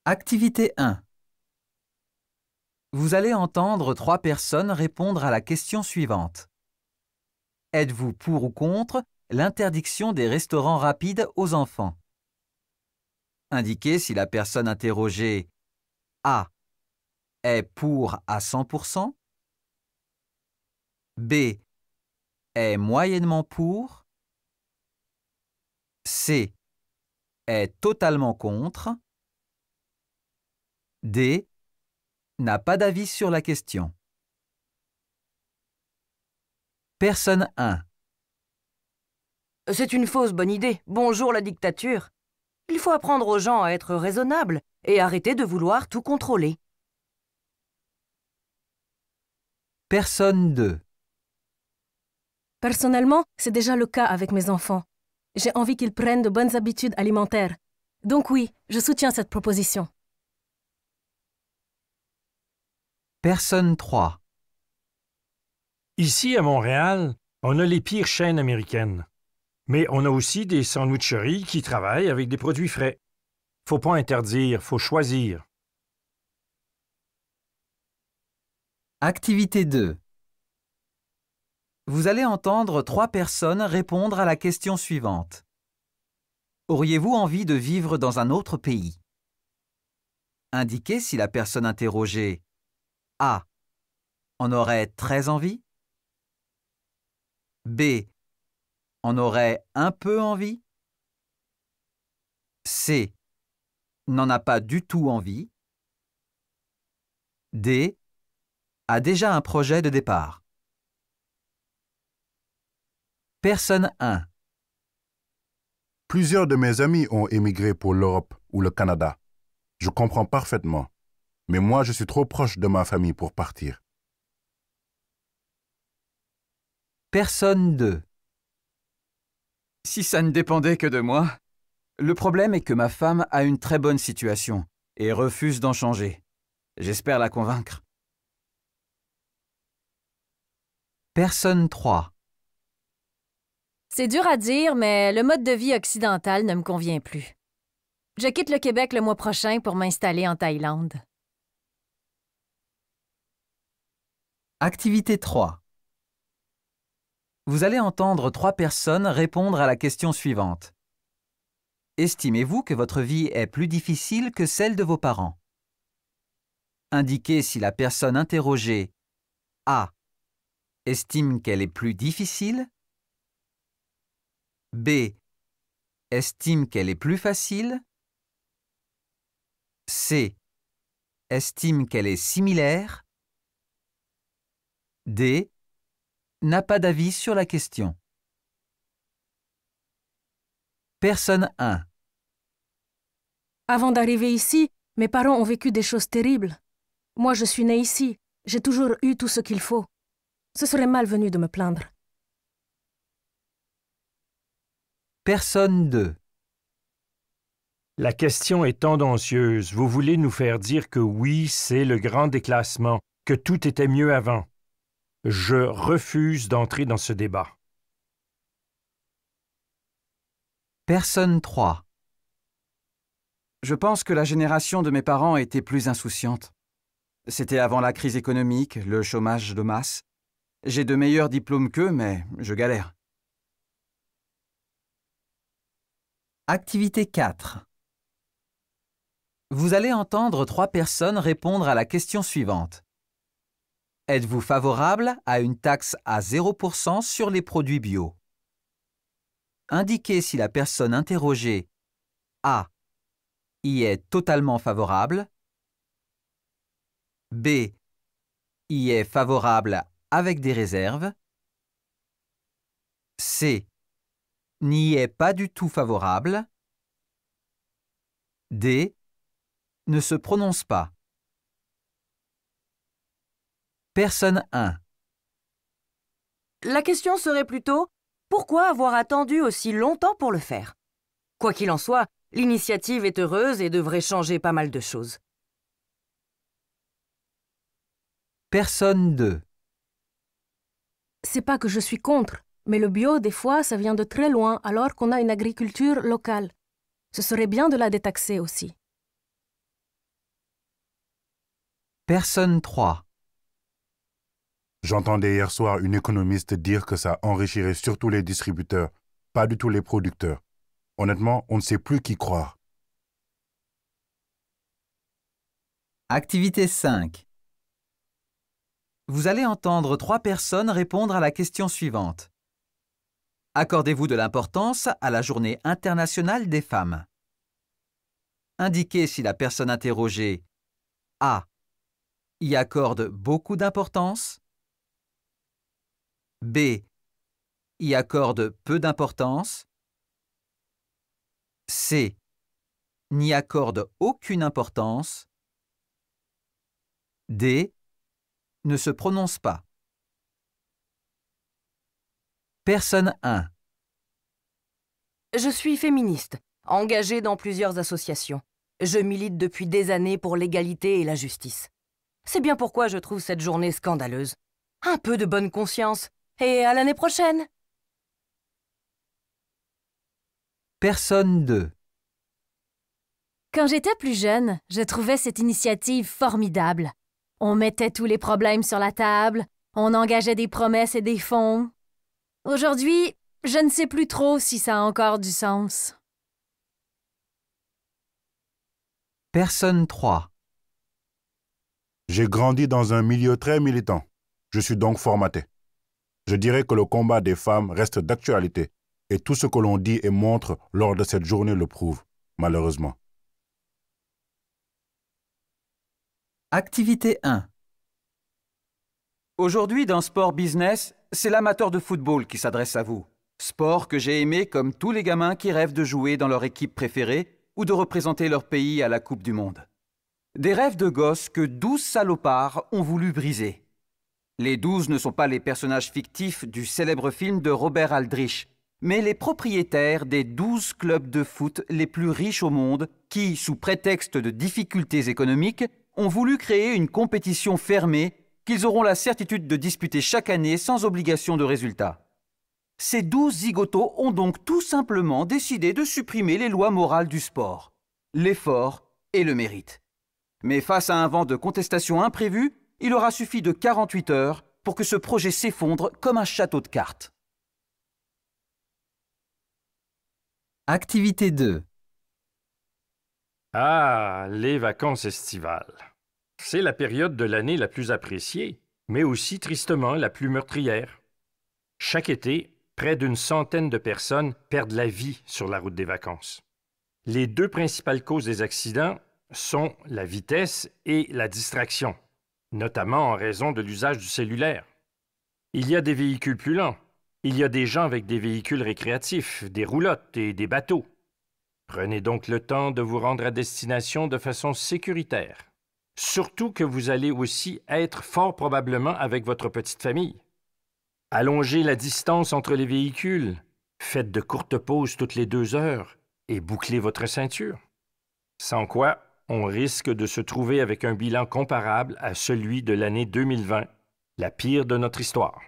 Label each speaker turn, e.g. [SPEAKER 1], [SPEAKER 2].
[SPEAKER 1] Activité 1. Vous allez entendre 3 personnes répondre à la question suivante. Êtes-vous pour ou contre l'interdiction des restaurants rapides aux enfants? Indiquez si la personne interrogée A est pour à 100%, B est moyennement pour, C est totalement contre, D n'a pas d'avis sur la question. Personne 1.
[SPEAKER 2] C'est une fausse bonne idée. Bonjour la dictature. Il faut apprendre aux gens à être raisonnables et arrêter de vouloir tout contrôler.
[SPEAKER 1] Personne 2.
[SPEAKER 3] Personnellement, c'est déjà le cas avec mes enfants. J'ai envie qu'ils prennent de bonnes habitudes alimentaires. Donc oui, je soutiens cette proposition.
[SPEAKER 1] Personne 3.
[SPEAKER 4] Ici, à Montréal, on a les pires chaînes américaines. Mais on a aussi des sandwicheries qui travaillent avec des produits frais. Faut pas interdire, faut choisir.
[SPEAKER 1] Activité 2. Vous allez entendre 3 personnes répondre à la question suivante. Auriez-vous envie de vivre dans un autre pays? Indiquez si la personne interrogée A en aurait très envie, B en aurait un peu envie, C n'en a pas du tout envie, D a déjà un projet de départ. Personne 1.
[SPEAKER 5] Plusieurs de mes amis ont émigré pour l'Europe ou le Canada. Je comprends parfaitement. Mais moi, je suis trop proche de ma famille pour partir.
[SPEAKER 1] Personne 2. Si ça ne dépendait que de moi. Le problème est que ma femme a une très bonne situation et refuse d'en changer. J'espère la convaincre. Personne 3.
[SPEAKER 6] C'est dur à dire, mais le mode de vie occidental ne me convient plus. Je quitte le Québec le mois prochain pour m'installer en Thaïlande.
[SPEAKER 1] Activité 3. Vous allez entendre 3 personnes répondre à la question suivante. Estimez-vous que votre vie est plus difficile que celle de vos parents? Indiquez si la personne interrogée A estime qu'elle est plus difficile, B estime qu'elle est plus facile, C estime qu'elle est similaire, D n'a pas d'avis sur la question. Personne 1.
[SPEAKER 3] Avant d'arriver ici, mes parents ont vécu des choses terribles. Moi, je suis née ici. J'ai toujours eu tout ce qu'il faut. Ce serait malvenu de me plaindre.
[SPEAKER 1] Personne 2.
[SPEAKER 4] La question est tendancieuse. Vous voulez nous faire dire que oui, c'est le grand déclassement, que tout était mieux avant. Je refuse d'entrer dans ce débat.
[SPEAKER 1] Personne 3. Je pense que la génération de mes parents était plus insouciante. C'était avant la crise économique, le chômage de masse. J'ai de meilleurs diplômes qu'eux, mais je galère. Activité 4. Vous allez entendre 3 personnes répondre à la question suivante. Êtes-vous favorable à une taxe à 0% sur les produits bio? Indiquez si la personne interrogée A y est totalement favorable, B y est favorable avec des réserves, C n'y est pas du tout favorable, D ne se prononce pas. Personne 1.
[SPEAKER 2] La question serait plutôt « Pourquoi avoir attendu aussi longtemps pour le faire ?» Quoi qu'il en soit, l'initiative est heureuse et devrait changer pas mal de choses.
[SPEAKER 1] Personne 2.
[SPEAKER 3] C'est pas que je suis contre, mais le bio, des fois, ça vient de très loin alors qu'on a une agriculture locale. Ce serait bien de la détaxer aussi.
[SPEAKER 1] Personne 3.
[SPEAKER 5] J'entendais hier soir une économiste dire que ça enrichirait surtout les distributeurs, pas du tout les producteurs. Honnêtement, on ne sait plus qui croire.
[SPEAKER 1] Activité 5. Vous allez entendre 3 personnes répondre à la question suivante. Accordez-vous de l'importance à la Journée internationale des femmes. Indiquez si la personne interrogée A. y accorde beaucoup d'importance, B. y accorde peu d'importance, C. n'y accorde aucune importance, D. ne se prononce pas. Personne 1.
[SPEAKER 2] Je suis féministe, engagée dans plusieurs associations. Je milite depuis des années pour l'égalité et la justice. C'est bien pourquoi je trouve cette journée scandaleuse. Un peu de bonne conscience. Et à l'année prochaine!
[SPEAKER 1] Personne 2.
[SPEAKER 6] Quand j'étais plus jeune, je trouvais cette initiative formidable. On mettait tous les problèmes sur la table, on engageait des promesses et des fonds. Aujourd'hui, je ne sais plus trop si ça a encore du sens.
[SPEAKER 1] Personne 3.
[SPEAKER 5] J'ai grandi dans un milieu très militant. Je suis donc formaté. Je dirais que le combat des femmes reste d'actualité et tout ce que l'on dit et montre lors de cette journée le prouve, malheureusement.
[SPEAKER 1] Activité 1.
[SPEAKER 7] Aujourd'hui, dans Sport Business, c'est l'amateur de football qui s'adresse à vous. Sport que j'ai aimé comme tous les gamins qui rêvent de jouer dans leur équipe préférée ou de représenter leur pays à la Coupe du Monde. Des rêves de gosses que 12 salopards ont voulu briser. Les 12 ne sont pas les personnages fictifs du célèbre film de Robert Aldrich, mais les propriétaires des 12 clubs de foot les plus riches au monde qui, sous prétexte de difficultés économiques, ont voulu créer une compétition fermée qu'ils auront la certitude de disputer chaque année sans obligation de résultat. Ces 12 zigotos ont donc tout simplement décidé de supprimer les lois morales du sport, l'effort et le mérite. Mais face à un vent de contestation imprévu, il aura suffi de 48 heures pour que ce projet s'effondre comme un château de cartes.
[SPEAKER 1] Activité 2.
[SPEAKER 4] Ah, les vacances estivales. C'est la période de l'année la plus appréciée, mais aussi tristement la plus meurtrière. Chaque été, près d'une centaine de personnes perdent la vie sur la route des vacances. Les 2 principales causes des accidents sont la vitesse et la distraction, notamment en raison de l'usage du cellulaire. Il y a des véhicules plus lents. Il y a des gens avec des véhicules récréatifs, des roulottes et des bateaux. Prenez donc le temps de vous rendre à destination de façon sécuritaire. Surtout que vous allez aussi être fort probablement avec votre petite famille. Allongez la distance entre les véhicules, faites de courtes pauses toutes les 2 heures et bouclez votre ceinture. Sans quoi, on risque de se trouver avec un bilan comparable à celui de l'année 2020, la pire de notre histoire.